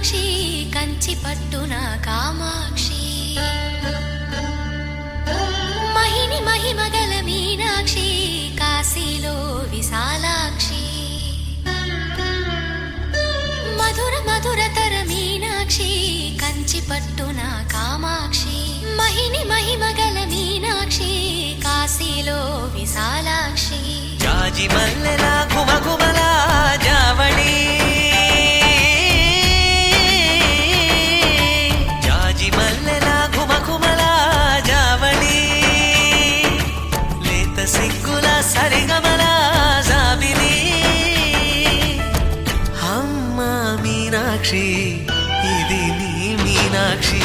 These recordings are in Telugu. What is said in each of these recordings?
మీనాక్షి కంచి పట్టున కామాక్షి మహిని మహిమగల మీనాక్షి కాశీలో విశాలాక్షి మధుర మధురతర మీనాక్షి కంచి పట్టున కామాక్షి మహిని మహిమగల మీనాక్షి కాశీలో విశాలాక్షి జాజి మల్లెల గుమగుమల జావళి జాజి మల్లెల గుమగుమల జావళి లేత సిగ్గుల సరిగమల జాబిలి అమ్మ మీనాక్షి ఇది నీ మీనాక్షి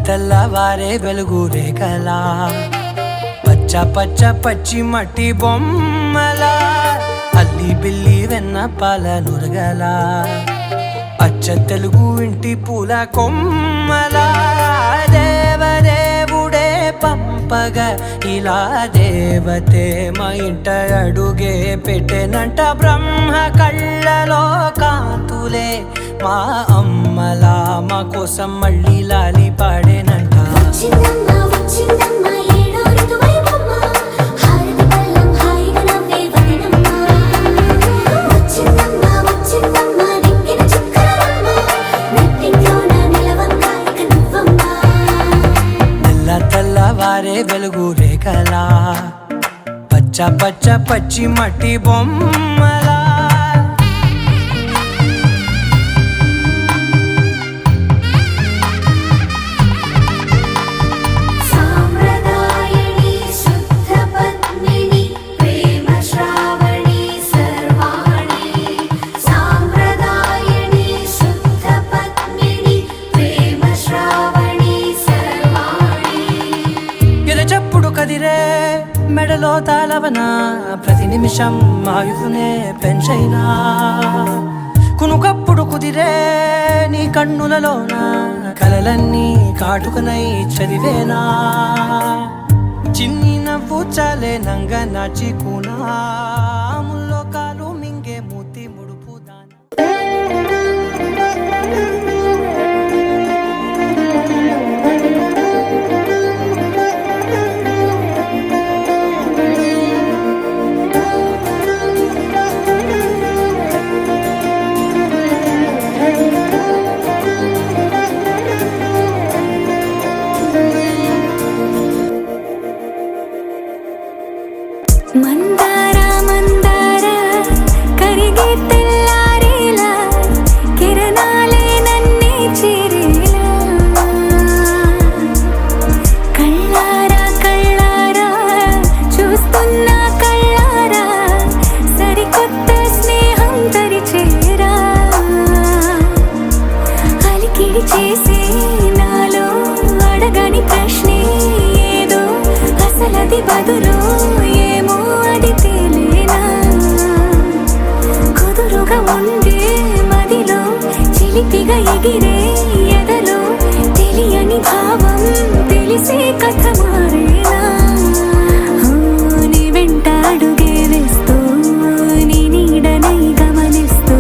తెల్లవారే వెలుగు రేఖలా పచ్చ పచ్చ పచ్చి మట్టి బొమ్మల అల్లి బిల్లి వెన్న పాల నురగల అచ్చ తెలుగు ఇంటి పూల కొమ్మల దేవదేవుడే పంపగా ఇలా దేవతే మా ఇంట అడుగే పెట్టెనంట బ్రహ్మ కళ్ళలో కాంతులే మా అమ్మలా మా కోసం మళ్ళీ లాలి పాడేనంట తెల్లవారే వెలుగు రేఖలా పచ్చ పచ్చ పచ్చి మట్టి బొమ్మలా మెడలో తాళవన ప్రతి నిమిషం ఆయువునే పెంచైనా కునుకప్పుడు కుదిరే నీ కన్నులలోన కలలన్నీ కాటుకనై చదివేనా చిన్ని నవ్వు చాలే నంగ నాచికునా ముల్లో కాలు మింగే మూతి ముడుపు దాన మందార మందార కరిగే తెల్లారేలా కిరణాలే నన్నే చేరేలా కళ్ళారా కళ్ళారా చూస్తున్నా కళ్ళారా సరికొత్త స్నేహం తరిచేరా అలికిడి చేసే నాలో అడగని ప్రశ్నే ఏదో అసలది బదులు ఏమో అది తేలేనా కుదురుగా ఉండే మదిలో చిలిపిగా ఎగిరే ఎదలో తెలియని భావం తెలిసే కథ మారేనా నీ వెంట అడుగే వేస్తూ నీ నీడనై గమనిస్తూ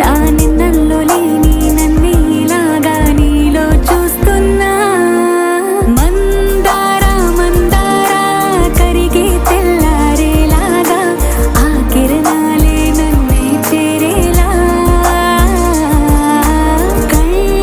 నా నిన్నల్లో లేని నన్నే ఇలాగా నీలో చూస్తున్నా మందార మందార కరిగే తెల్లారేలాగా ఆ కిరణాలే నన్నే చేరేలా కళ్ళారా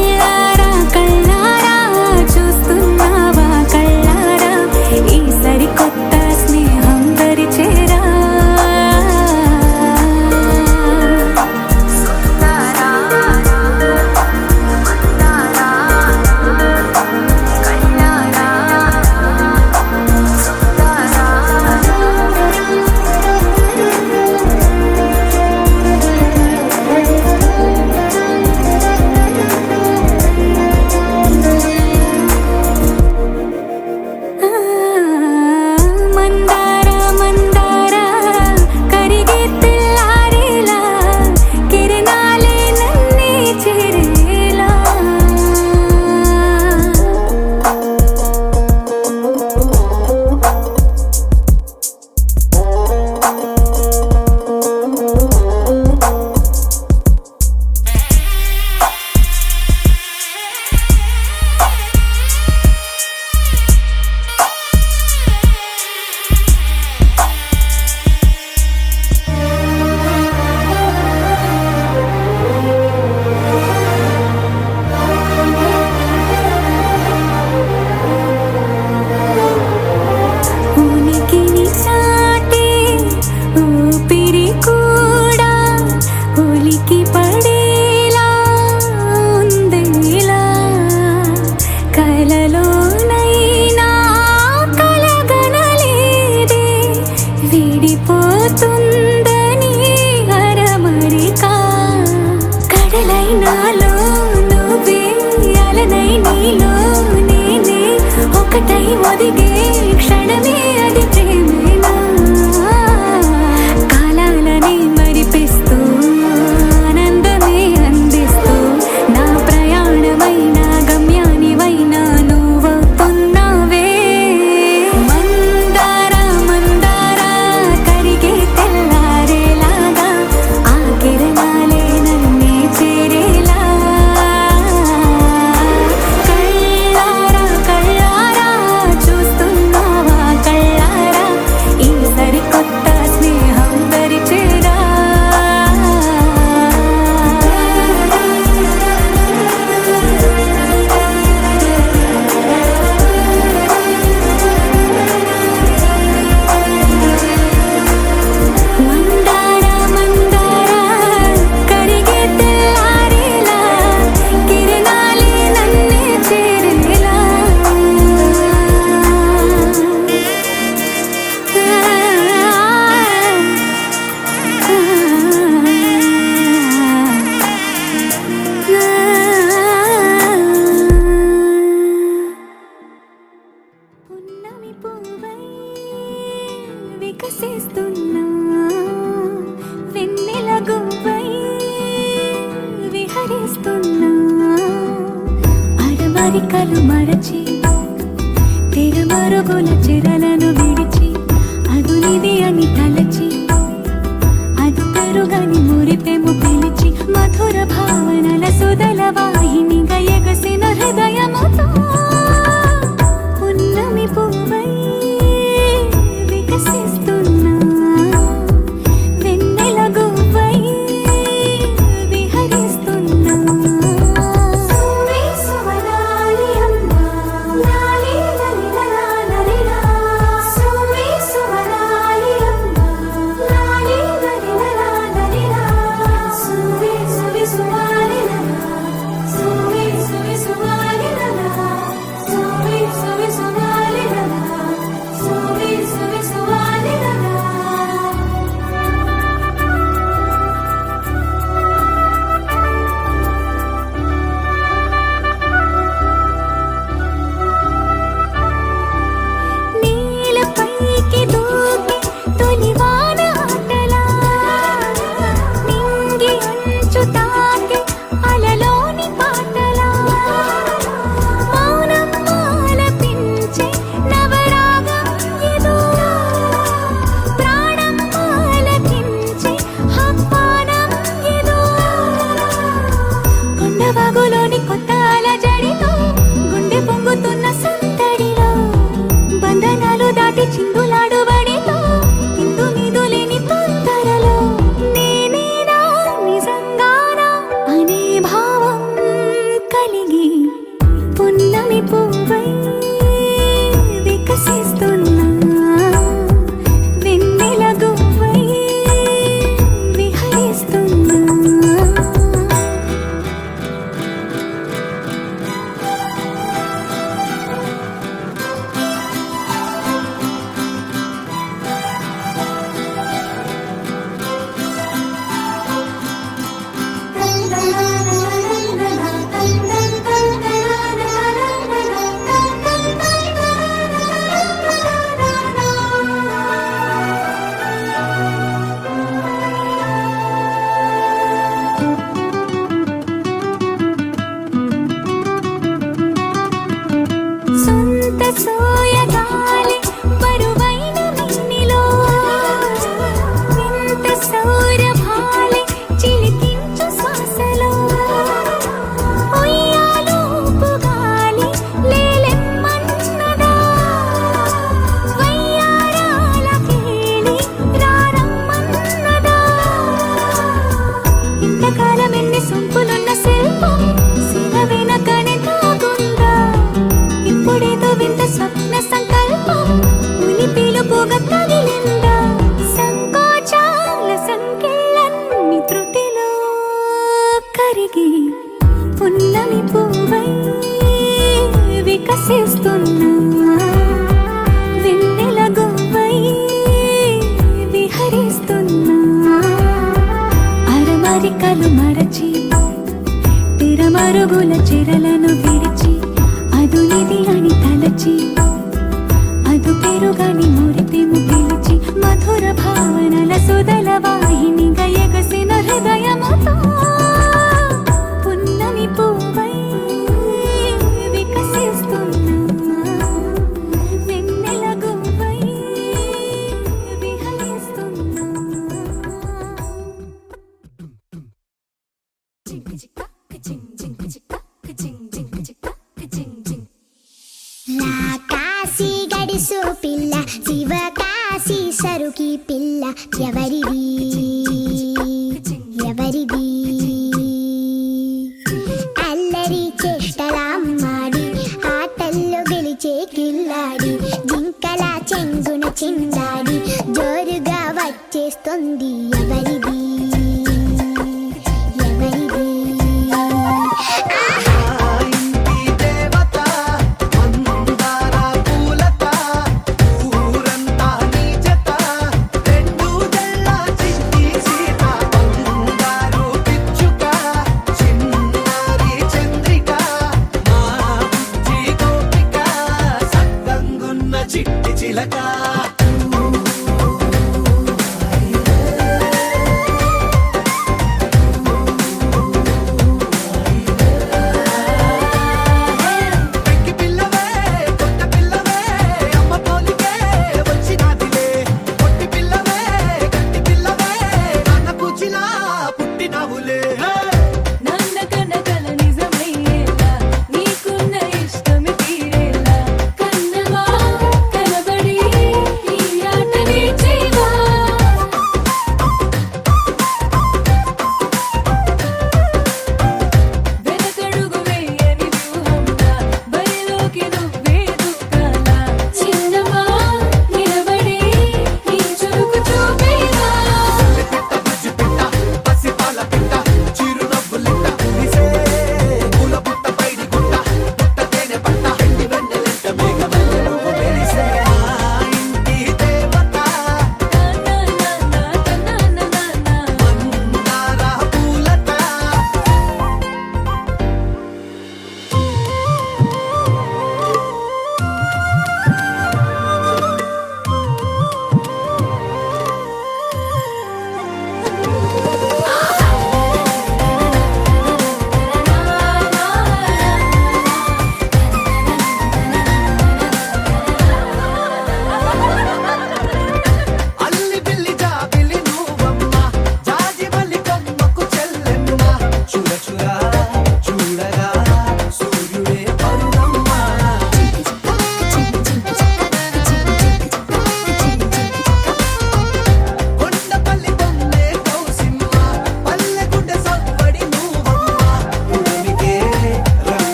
మరుగుల చెరలను విడిచి అదునిది అని తలచి అదు పెరుగని మురిపెము పిలిచి మధుర భావనల సుదల వాహినిగా ఎగసిన హృదయముతో పున్నమి పువ్వై వికసిస్తున్నా వెన్నెల గువ్వై విహరిస్తున్నా సువి సువనాలి అమ్మా లాలి లలిలా లలిలా సువి సువనాలి అమ్మా లాలి లలిలా లలిలా సువి సువి సువాలి లలా సువి సువి సువాలి లలా సువి సువి సువాలి లలా సువి సువి సువాలి లలా నీలపైకి దూకి తొలివాన ఆటలా నింగి అంచు తాకి అలలోని పాటలా మౌనం ఆలపించే నవరాగం ఏదో ప్రాణం ఆలకించే ఆహ్వానం ఏదో కొండవాగులోని కొత్త అలజడిలో గుండె పొంగుతున్న సందడిలో బంధనాలు దాటి చిందులాడు బడిలో ఇందు మీదు లేని తొందరలో నేనేనా నిజంగానా అనే భావం కలిగి పున్నమి పువ్వై వికసిస్తున్నా వెన్నెల గువ్వై విహరిస్తున్నా సొంత సోయగాలి బరువైన మిన్నిలో వింత సౌరభాలి చిలికించు శ్వాసలో ఉయ్యాలూపు గాలి లేలెమ్మన్నదా వయ్యారాల కేళి రారమ్మన్నదా ఇంతకాలం ఎన్ని సొంపులున్న శిల్పం శిల వెనకనే దాగుందా ఇప్పుడేదో వింత స్వప్న సంకల్పం ఉని పిలుపుగా తగిలిందా సంకోచాల సంఖ్యలన్నీ త్రుటిలో కరిగి పున్నమి పువ్వై వికసిస్తున్నా వెన్నెల గువ్వై విహరిస్తున్నా అరమరికలు మరచి తిరమరుగుల చెరలను విడిచి అదునిది అని తలచి అదు పెరుగని మురిపెము పిలిచి మధుర భావనల సుదల వాహినిగా ఎగసిన హృదయముతో పున్నమి పువ్వై వికసిస్తున్నా వెన్నెల గువ్వై విహరిస్తున్నా కాశీ గడిసు పిల్ల శివ కాశీ సరుకి పిల్ల ఎవరిది ఎవరిది అల్లరి చేష్టలామ్మాడి ఆటల్లో గెలిచే కిల్లాడి జింకల చెంగున చిందాడి జోరుగా వచ్చేస్తుంది ఎవరిది ఎవరిది ఇంటి దేవత మందార పూలత ఊరంతా నీ జత రెండు జల్ల చిట్టి సీత బంగారు పిచ్చుక చిన్నారి చంద్రిక మా బుజ్జి గోపిక సక్కంగున్న చిట్టి చిలక పెక్కి పిల్లవే కొత్త పిల్లవే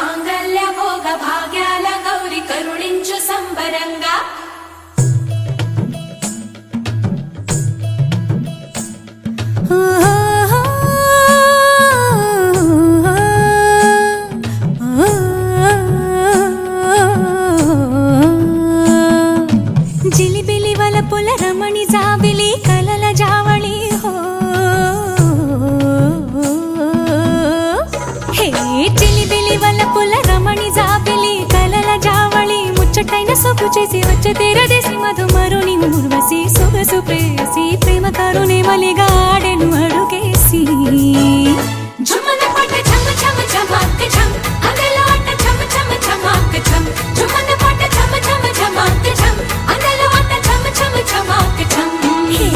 మాంగళ్య భోగ భాగ్యాల గౌరి కరుణించు సంబరంగా జిలిబిలి వలపుల రమణి జాబిలి కలల జావళి హో హే జిలిబిలి వలపుల రమణి జాబిలి కలల జావళి ముచ్చటైన సొప్పు చేసి వచ్చే తీరదేసి మధుమరుని ఊర్వశి సొగసు ప్రేయసి ప్రేమ కరుణే మలిగా ఆడెను అడుగేసి జుమ్మన పట్ట చమ చమ చమక్ చమ్ అందలో అట్ట చమ చమ చమక్ చమ్ జుమ్మన పట్ట చమ చమ చమక్ చమ్ అందలో అట్ట చమ చమ చమక్ చమ్ హే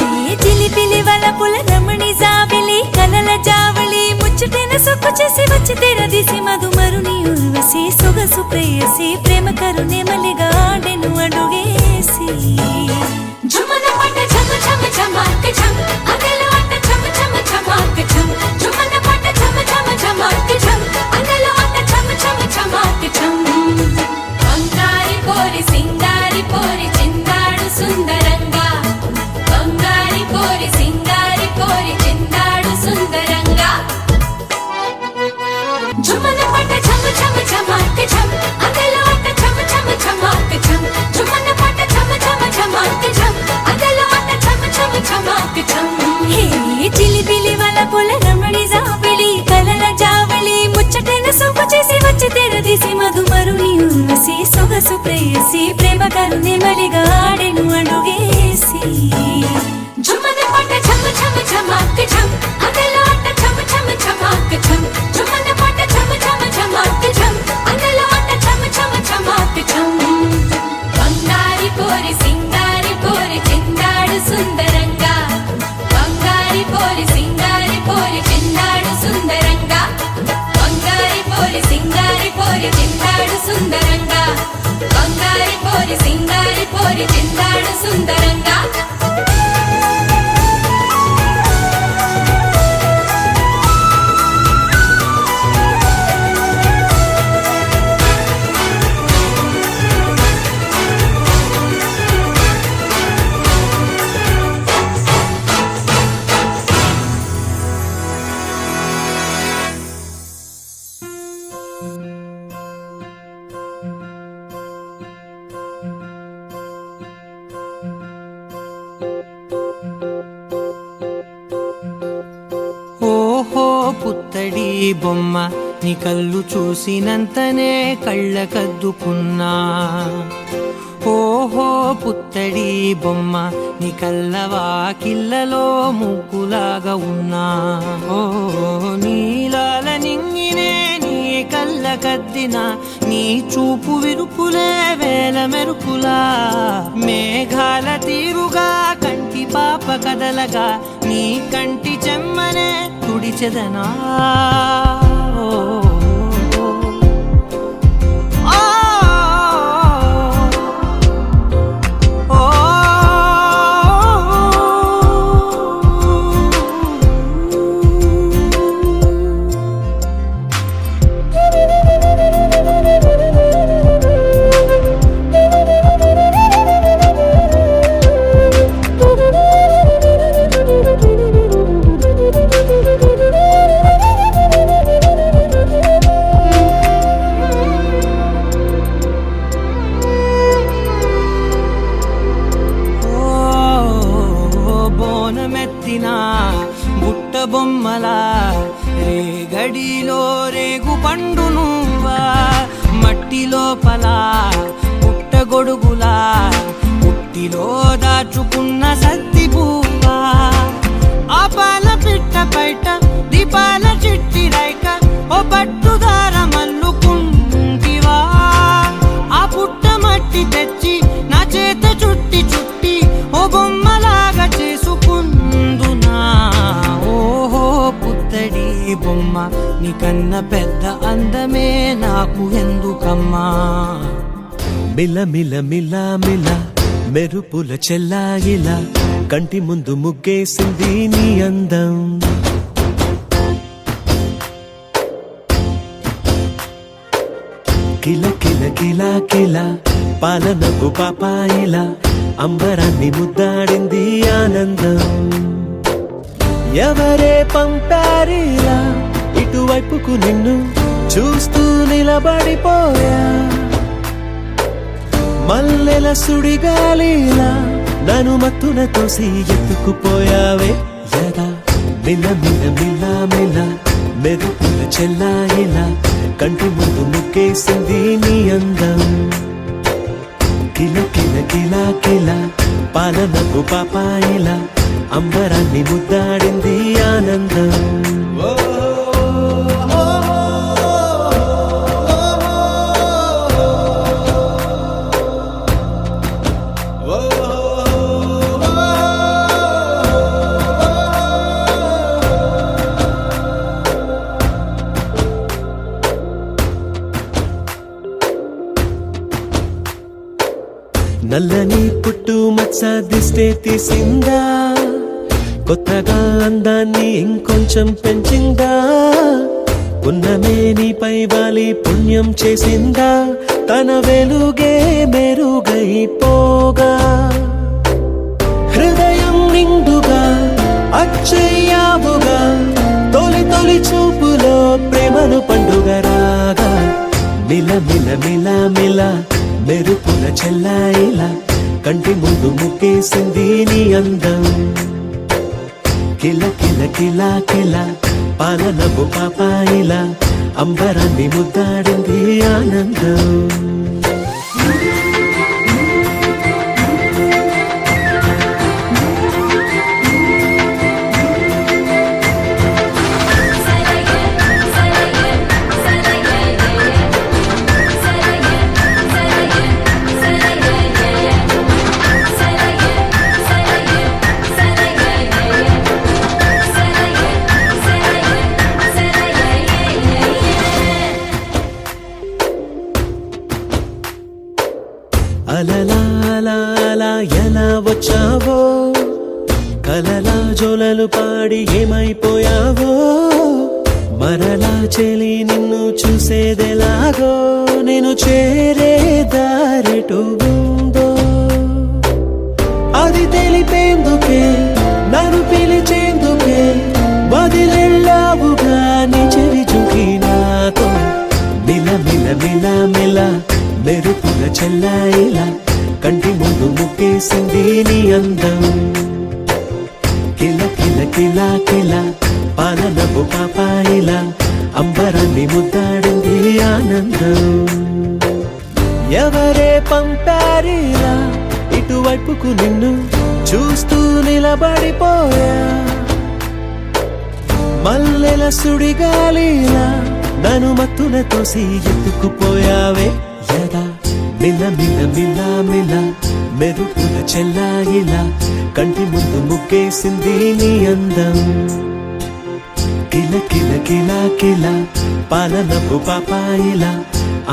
జిలిబిలి వలపుల రమణి జాబిలి కలల జావళి ముచ్చటైన సొప్పు చేసి వచ్చి తీరదేసి మధుమరుని ఊర్వశి సొగసు ప్రేయసి ప్రేమ కరుణే మలిగా ఆడెను అడుగేసి జుమ్మన పట్ట చమ చమ చమక్ చమ్ అందలో అట్ట చమ చమ చమక్ చమ్ జుమ్మన పట్ట చమ చమ చమక్ చమ్ అందలో అట్ట చమ చమ చమక్ చమ్ బంగారి పోరి సింగారి పోరి చిందాడు సుందరంగా బంగారి పోరి సింగారి పోరి చిందాడు సుందరంగా జుమ్మన పట్ట చమ చమ చమక్ చమ్ అందలో అట్ట చమ చమ చమక్ చమ్ జుమ్మన పట్ట చమ చమ చమక్ చమ్ అందలో అట్ట చమ చమ చమక్ చమ్ హే జిలిబిలి వలపుల రమణి జాబిలి కలల జావళి ముచ్చటైన సొప్పు చేసి వచ్చి తెరదీసి మధుమరుని ఊర్వశి సొగసు ప్రేయసి ప్రేమ కరుణే మలిగా ఆడెను అడుగేసి జుమ్మన పట్ట చమ చమ చమక్ చమ్ అందలో అట్ట చమ చమ చమక్ చమ్ జుమ్మన పట్ట చమ చమ చమక్ చమ్ అందలో అట్ట చమ చమ చమక్ చమ్ బంగారి పోరి సింగారి పోరి చిందాడు సుందరంగా బంగారి పోరి సింగారి పోరి చిందాడు సుందరంగా బంగారి పోరి సింగారి పోరి చిందాడు సుందరంగా బంగారి పోరి సింగారి పోరి చిందాడు సుందరంగా ఓహో పుత్తడి బొమ్మ నీ కళ్ళు చూసినంతనే కళ్ళకద్దుకున్నా ఓహో పుత్తడి బొమ్మ నీ కళ్ళవాకిళ్ళలో ముగ్గులాగా ఉన్నా ఓ నీలాల నింగినే నీ కళ్ళకద్దిన నీ చూపు విరుపులే వేల మెరుపులా మేఘాల తీరుగా కంటి పాప కదలగా నీ కంటి చెమ్మనే తుడిచెదనా ఓ బుట్ట బొమ్మలా రేగడిలో రేగు పండు నువ్వా మట్టి లోపల పుట్టగొడుగులా పుట్టిలో దాచుకున్న సత్తి పువ్వా ఆపాల పిట్ట బయట దీపాల చిట్టి రైక ఓ పట్టుదార మల్లుకుంటివా ఆ పుట్ట మట్టి తెచ్చి నా చేత చుట్టి చుట్టి ఓ బొమ్మలాగా చేసుకుందునా ఓహో పుత్తడి బొమ్మ నీకన్న పెద్ద అందమే నాకు ఎందుకమ్మా మిల మిల మిల మిల మెరుపుల చెల్లాయిలా కంటి ముందు ముగ్గేసింది నీ అందం కిల కిల కిల కిల పాలనపు పాపాయిలా అంబరాన్ని ముద్దాడింది ఆనందం. ఎవరే పంపారిలా ఇటువైపుకు నిన్ను చూస్తూ నిలబడిపోయా. మల్లెల సుడిగాలిలా నన్ను మత్తున తోసి ఎత్తుకుపోయావే యదా. మిల మిల మిల మిల మెరుపుల చెల్లాయిలా కంటి ముందు ముగ్గేసింది నీ అందం. కిల కిల కిల కిల పాలనపు పాపాయిలా అంబరాన్ని ముద్దాడింది ఆనందం. నల్లని పుట్టు మచ్చ దిష్టే తీసిందా, కొత్తగా అందాన్ని ఇంకొంచెం పెంచిందా. ఉన్నమే నీపై వాలి పుణ్యం చేసిందా, తన వెలుగే మెరుగైపోగా. హృదయం నిండుగా అచ్చయ్యావుగా, తొలి తొలి చూపులో ప్రేమను పండుగ రాగా. మిల మిల మిల మిల మెరుపుల చెల్లాయిలా కంటి ముందు ముగ్గేసింది నీ అందం. కిల కిల కిల కిల పాలనపు పాపాయిలా అంబరాన్ని ముద్దాడింది ఆనందం. అలలా అలా అలా ఎలా వచ్చావో, కలలా జోలలు పాడి ఏమైపోయావో. మరలా చెలి నిన్ను చూసేదెలాగో, నేను చేరే దారెటు ఉందో అది తెలిపేందుకే నన్ను పిలిచేందుకే వదిలెళ్ళావుగా నీ చెవి చుకి నాతో. మిల మిల మిల మిల మెరుపుల చెల్లాయిలా కంటి ముందు ముగ్గేసింది నీ అందం. కిల కిల కిల కిల పాలనపు పాపాయిలా అంబరాన్ని ముద్దాడింది ఆనందం. ఎవరే పంపారిలా ఇటువైపుకు నిన్ను చూస్తూ నిలబడిపోయా. మల్లెల సుడిగాలిలా నన్ను మత్తున తోసి ఎత్తుకుపోయావే యదా. మిల మిల మిల మిల మెరుపుల చెల్లాయిలా కంటి ముందు ముగ్గేసింది నీ అందం. కిల కిల కిల కిల పాలనపు పాపాయిలా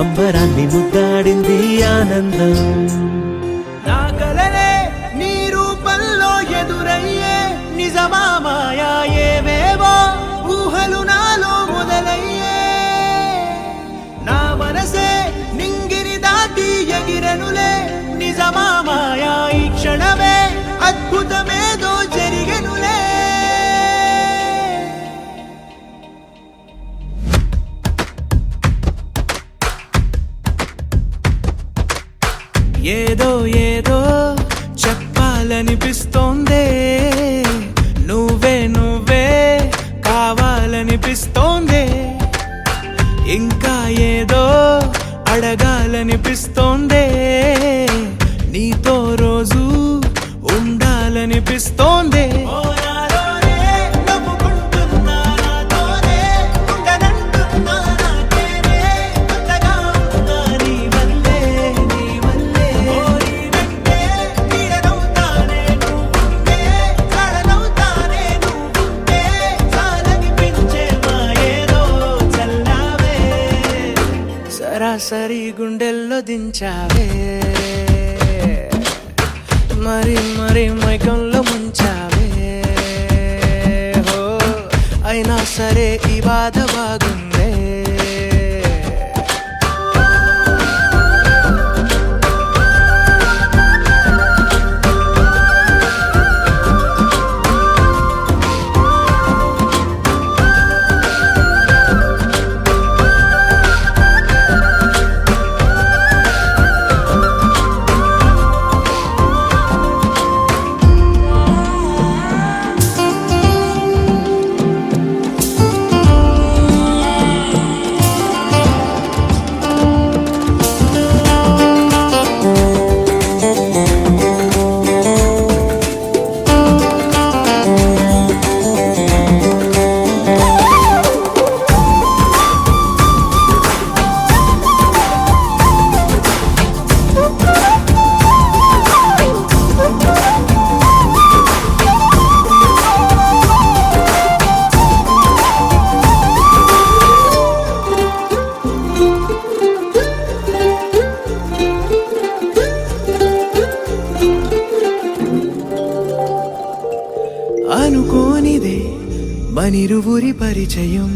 అంబరాన్ని ముద్దాడింది ఆనందం. నా కలలే నీ రూపంలో ఎదురయ్యే నిజమా మాయా ఏవేవో ఊహలు నాలో మొదలయ్యే. నా మనసే నింగిని దాటి ఎగిరెనులే నిజమా మాయా ఈ క్షణమే అద్భుతమేదో జరిగెనులే. ఏదో ఏదో చెప్పాలనిపిస్తోందే, నువ్వే నువ్వే కావాలనిపిస్తోందే. ఇంకా ఏదో అడగాలనిపిస్తోందే, నీతో రోజు ఉండాలనిపిస్తోందే. సరాసరి గుండెల్లో దించావే, మరి మరి మైకంలో ముంచావే. అయినా సరే ఈ బాధ బాగుందే. మనిరువురి పరిచయం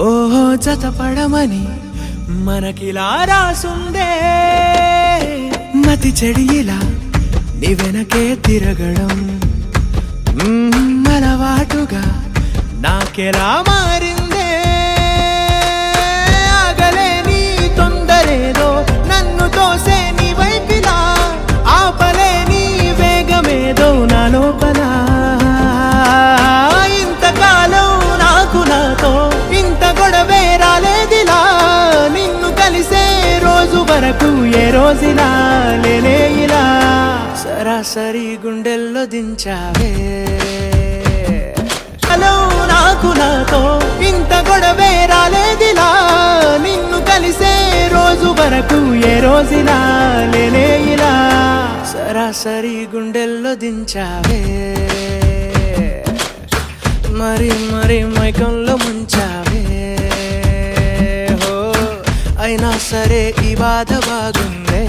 ఓహో జతపడమని మనకిలా రాసుందే మతి చెడి ఇలా నీ వెనకే తిరగడం అలవాటుగా నాకెలా మారిందే ఆగలేని తొందరేదో నన్ను తోసే నీ వైపిలా ఆపలేని వేగమేదో నా లోపల ఇంతకాలం నాకు నాతో ఇంత గొడవే రాలేదిలా నిన్ను కలిసే రోజు వరకు ఏ రోజులా లేనే ఇలా సరాసరి గుండెల్లో దించావే హలో నాకు నాతో ఇంత గొడవే రాలేదిలా నిన్ను కలిసే రోజు వరకు ఏ రోజులా లేనే ఇలా సరాసరి గుండెల్లో దించావే మరి మరి మైకంలో ముంచావే హో అయినా సరే ఈ బాధ బాగుందే